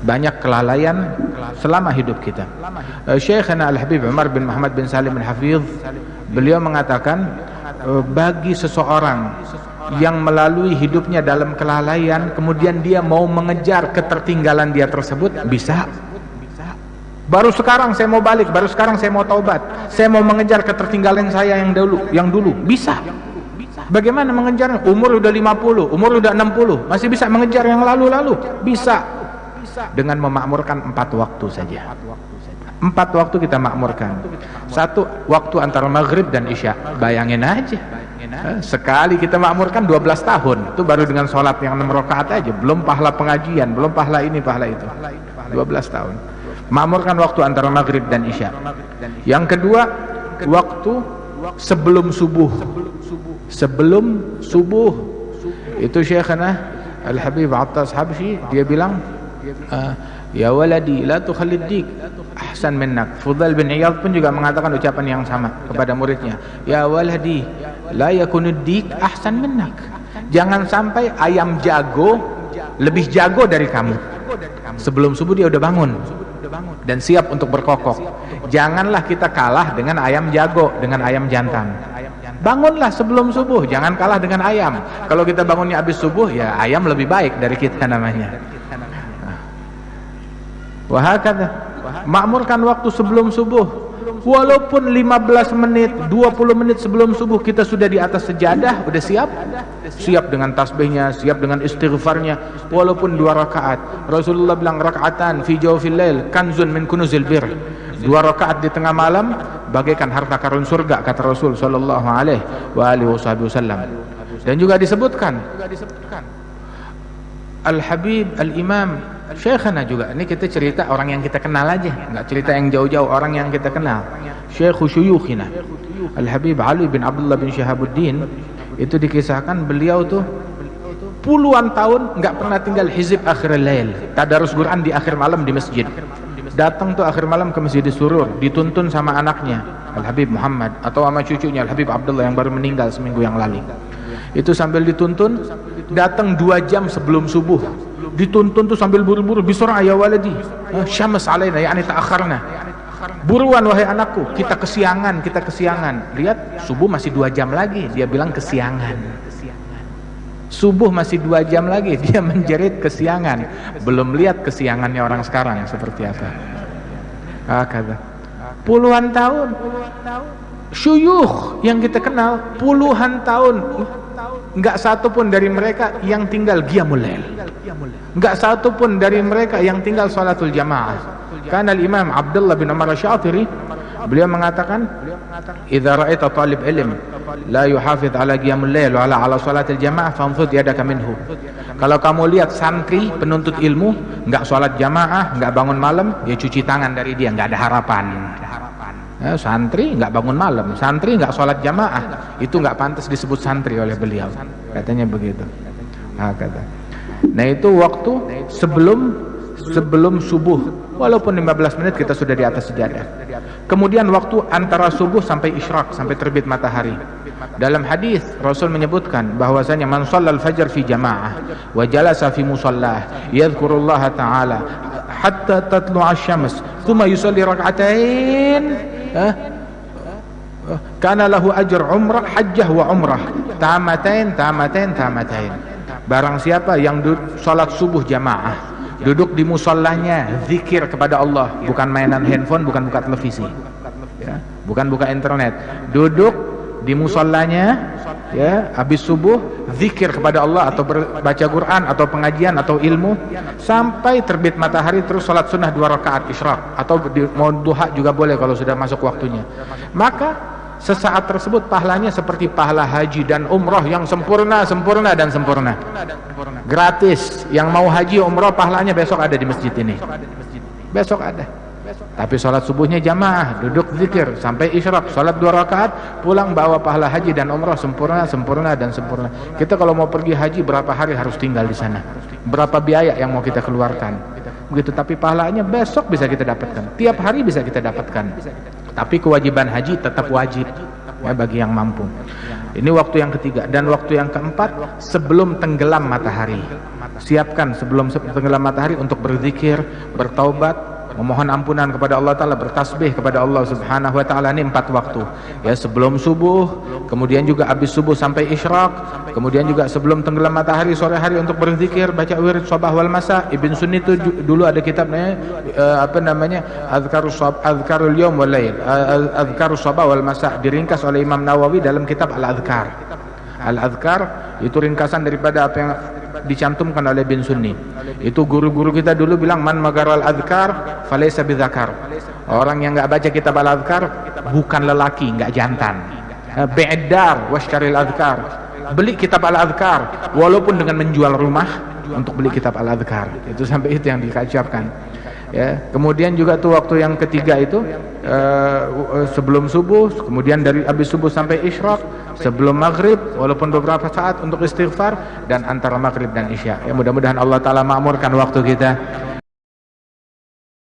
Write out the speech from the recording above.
banyak kelalaian selama hidup kita. Syekhana Al-Habib Umar bin Muhammad bin Salim Al-Hafidh, beliau mengatakan bagi seseorang yang melalui hidupnya dalam kelalaian kemudian dia mau mengejar ketertinggalan dia tersebut, bisa. Baru sekarang saya mau balik, baru sekarang saya mau taubat, saya mau mengejar ketertinggalan saya yang dulu, bisa. Bagaimana mengejarnya? Umur udah 50, umur udah 60, masih bisa mengejar yang lalu-lalu? Bisa. Dengan memakmurkan 4 waktu saja. 4 waktu kita makmurkan. 1 waktu antara maghrib dan isya. Bayangin aja, sekali kita makmurkan 12 tahun. Itu baru dengan sholat yang 6 rakaat aja, belum pahala pengajian, belum pahala ini, pahala itu. 12 tahun. Makmurkan waktu antara maghrib dan isya. Yang kedua, waktu sebelum subuh. Sebelum subuh itu Syekhana Al-Habib Attas Habsyi, dia bilang, ya waladi la tukhallid dik ahsan minnak. Fudail bin Iyad pun juga mengatakan ucapan yang sama kepada muridnya, ya waladi la yakunud dik ahsan minnak. Jangan sampai ayam jago lebih jago dari kamu. Sebelum subuh dia udah bangun dan siap untuk berkokok. Janganlah kita kalah dengan ayam jago, dengan ayam jantan. Bangunlah sebelum subuh, jangan kalah dengan ayam. Kalau kita bangunnya habis subuh, ya ayam lebih baik dari kita namanya. Wahakadha, makmurkan waktu sebelum subuh. Walaupun 15 menit, 20 menit sebelum subuh kita sudah di atas sejadah, udah siap? Siap dengan tasbihnya, siap dengan istighfarnya. Walaupun 2 rakaat. Rasulullah bilang, rakaatan fi jawfil lail kanzun min kunuzil bir. 2 rakaat di tengah malam bagaikan harta karun surga, kata Rasul sallallahu alaihi wasallam. Dan juga disebutkan Al-Habib Al-Imam Syekhana juga, ini kita cerita orang yang kita kenal aja, nggak cerita yang jauh-jauh, orang yang kita kenal. Syekhu syuyukhina Al-Habib Ali bin Abdullah bin Syihabuddin, itu dikisahkan beliau tuh puluhan tahun nggak pernah tinggal hizib akhir lail, tadarus Quran di akhir malam di masjid. Datang tuh akhir malam ke Masjid Surur, dituntun sama anaknya Al-Habib Muhammad atau sama cucunya Al-Habib Abdullah yang baru meninggal seminggu yang lalu. Itu sambil dituntun, datang 2 jam sebelum subuh. Dituntun tuh sambil buru-buru, bisur'a ya waladi, syams alaina, yakni ta'akharna. Buruan wahai anakku, kita kesiangan. Lihat, subuh masih 2 jam lagi, dia bilang kesiangan. Subuh masih 2 jam lagi, dia menjerit kesiangan. Belum lihat kesiangannya orang sekarang seperti apa. Kata puluhan tahun, syuyukh yang kita kenal puluhan tahun, enggak satu pun dari mereka yang tinggal qiyamul lail, enggak satu pun dari mereka yang tinggal salatul jamaah. Karena Imam Abdullah bin Umar Asy-Syatiri, beliau mengatakan, idza ra'aita talib ilm la yuhafiz ala qiyamul lail wa ala salatil jamaah fanfudh yadaka minhu. Kalau kamu lihat santri penuntut ilmu enggak salat jamaah, enggak bangun malam, ya cuci tangan dari dia, enggak ada harapan. Santri nggak bangun malam, santri nggak sholat jamaah, itu nggak pantas disebut santri oleh beliau, katanya begitu. Nah itu waktu sebelum subuh, walaupun 15 menit kita sudah di atas sejadah. Kemudian waktu antara subuh sampai isyraq, sampai terbit matahari. Dalam hadis Rasul menyebutkan bahwasanya man shallal fajr fi jamaah wa jalasa fi musallah yadhkurullaha ta'ala hatta tatlu'a asy-syams thumma yusalli rak'atain kana lahu ajr umrah hajjah wa umrah tamatain. Barang siapa yang salat subuh jamaah, duduk di musallahnya, zikir kepada Allah, bukan mainan handphone, bukan buka televisi, ya, bukan buka internet, duduk di musallahnya, ya, habis subuh zikir kepada Allah atau baca Quran atau pengajian atau ilmu sampai terbit matahari, terus salat sunnah 2 rakaat isyraq atau mau duha juga boleh kalau sudah masuk waktunya. Maka sesaat tersebut pahalanya seperti pahala haji dan umrah yang sempurna. Gratis. Yang mau haji umrah pahalanya besok ada di masjid ini. Besok ada. Tapi sholat subuhnya jamaah, duduk zikir sampai isyraq, sholat 2 rakaat, pulang bawa pahala haji dan umrah sempurna. Kita kalau mau pergi haji berapa hari harus tinggal di sana, berapa biaya yang mau kita keluarkan, begitu. Tapi pahalanya besok bisa kita dapatkan, tiap hari bisa kita dapatkan. Tapi kewajiban haji tetap wajib. ya, bagi yang mampu. Ini waktu yang ketiga. Dan waktu yang keempat, sebelum tenggelam matahari. Siapkan sebelum tenggelam matahari untuk berzikir, bertaubat, memohon ampunan kepada Allah Ta'ala, bertasbih kepada Allah Subhanahu Wa Ta'ala. Ini 4 waktu ya, sebelum subuh, kemudian juga habis subuh sampai isyraq, kemudian juga sebelum tenggelam matahari sore hari untuk berzikir, baca wirid sabah wal masa. Ibn Sunni itu dulu ada kitabnya Azkarul Yawm wal Lail, Azkarus Sabah wal Masa, diringkas oleh Imam Nawawi dalam kitab Al-Adhkar. Al-Adhkar itu ringkasan daripada apa yang dicantumkan oleh Ibn Sunni. Itu guru-guru kita dulu bilang, man magaral adhkar falaysa bidzakar. Orang yang enggak baca kitab Al-Adhkar bukan lelaki, enggak jantan. Bi'dar washtaril adhkar. Beli kitab Al-Adhkar walaupun dengan menjual rumah untuk beli kitab Al-Adhkar. Itu sampai itu yang dikacapkan. Ya, kemudian juga tuh waktu yang ketiga itu sebelum subuh, kemudian dari habis subuh sampai isyraq, sebelum maghrib walaupun beberapa saat untuk istighfar, dan antara maghrib dan isya. Ya, mudah-mudahan Allah Ta'ala makmurkan waktu kita.